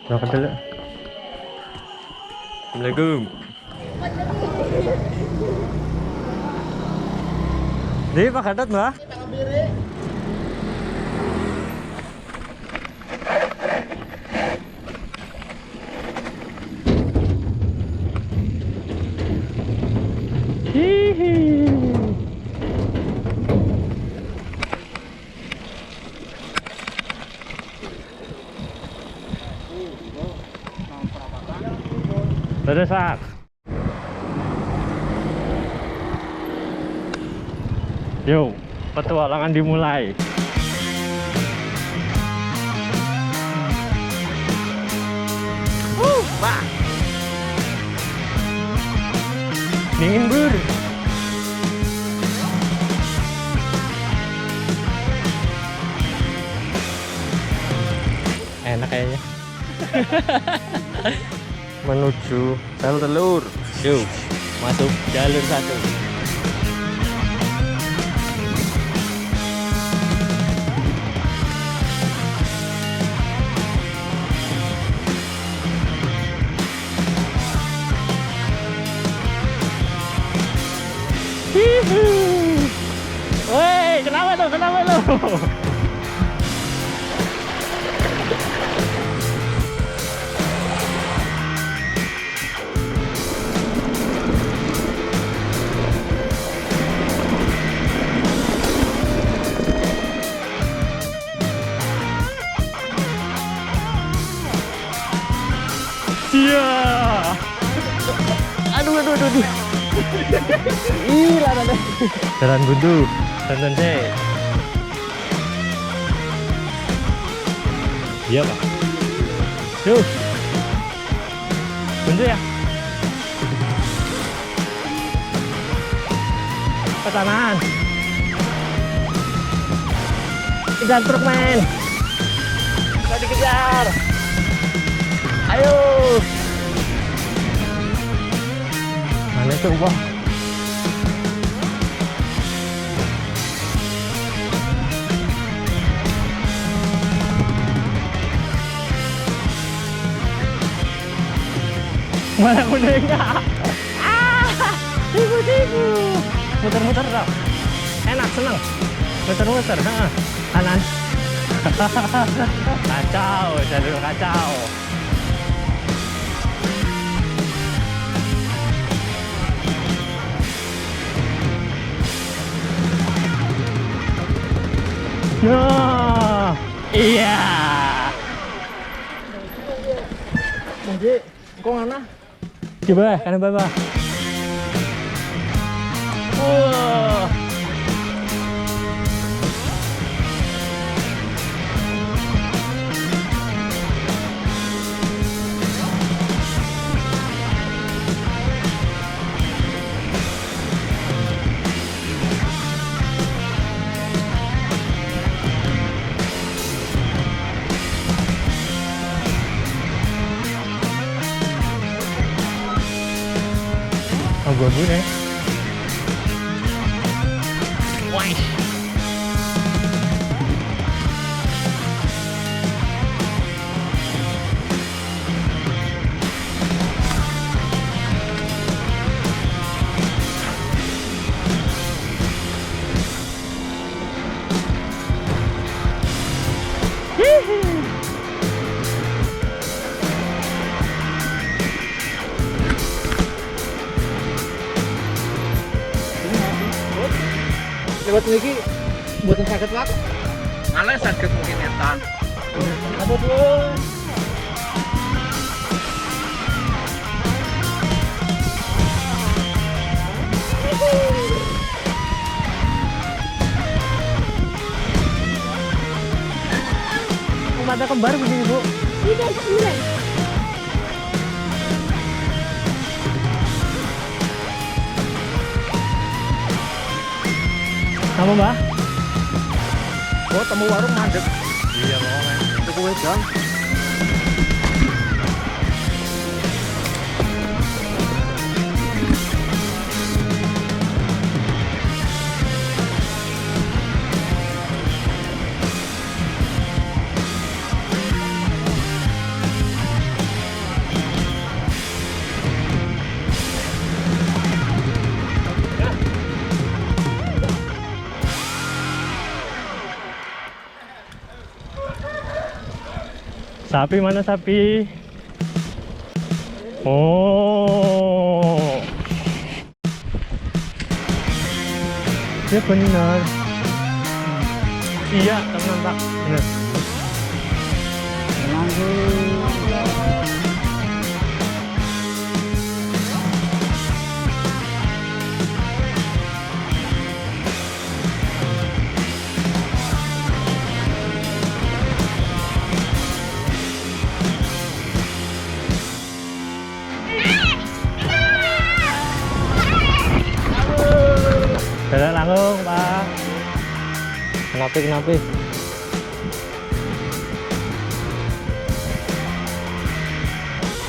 Berangkat dulu. Assalamualaikum. Di Pak Gatot, Mbak. Hihi. Terdesak. Yuk, petualangan dimulai. Wah. Dingin, Bur. Enak kayaknya. Menuju jalur telur. Yuk, masuk jalur 1. Woi, kenapa tuh? Kenapa tuh? Iya. Aduh. Ih, lana. Jalan buntu, tonton deh. Iya, Pak. Yuk. Buntu ya. Ke kanan. Kejar truk, men. Kita dikejar. Ayo. Mana itu, Bang? Mana kudanya? Tipu. Muter-muter dong. Enak, seneng. Muter-muter, kanan. Kacau, jalur kacau. Nah, iya. Mungkin, kok mana? Coba, kanan bawah. Abu-abu nih. Wah. Lewat lagi buatan sakit Pak. Malah sakit mungkin etan. Aduh tuh. Mata kembar begini, Bu. Tidak, tidak. Kamu, Mbak? Oh, temu warung mandek. Iya, Bang. Itu kue dong. Sapi mana sapi? Oh, ya benar. Iya, teman Pak. Benar. Jalan langsung Pak. Kenapa?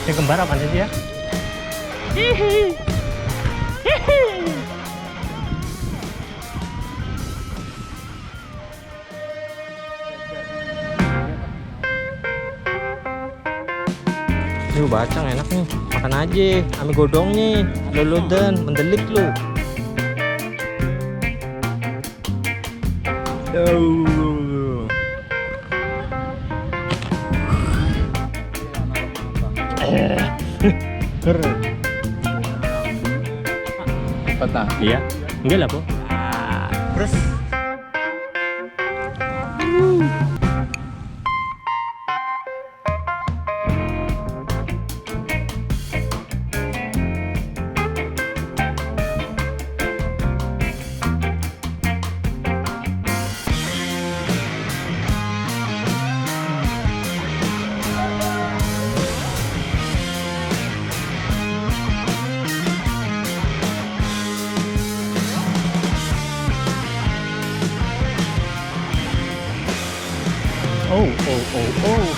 Ini kembar apa sih ya? Hihi. Hihi. Ini bacang enak nih, makan aja. Ame godong nih, luludan, mendelik lu. Keren. Patah. Iya. Enggak lah, Bu. Terus oh.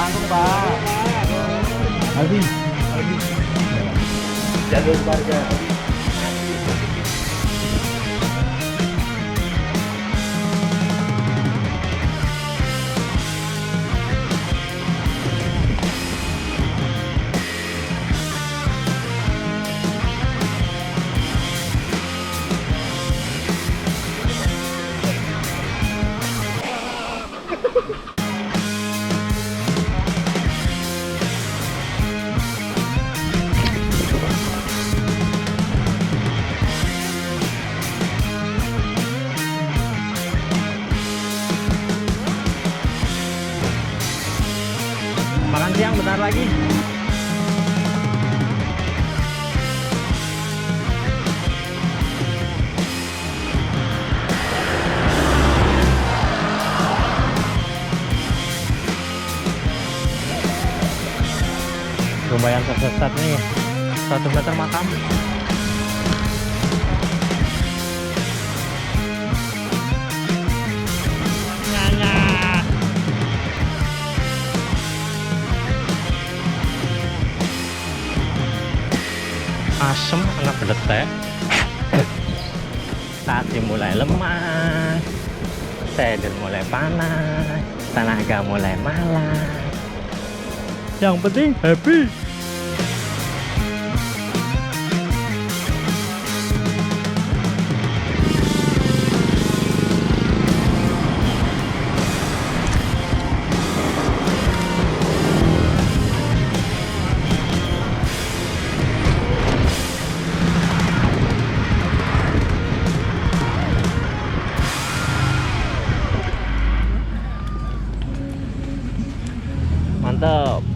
Langsung Pak. Habis. Jalur warga. Makan siang bentar lagi. Lumayan tersesat nih, 1 meter makam. Asem, anak bedetek. Kaki mulai lemah, sedel mulai panas, tenaga mulai malas. Yang penting happy. mantap.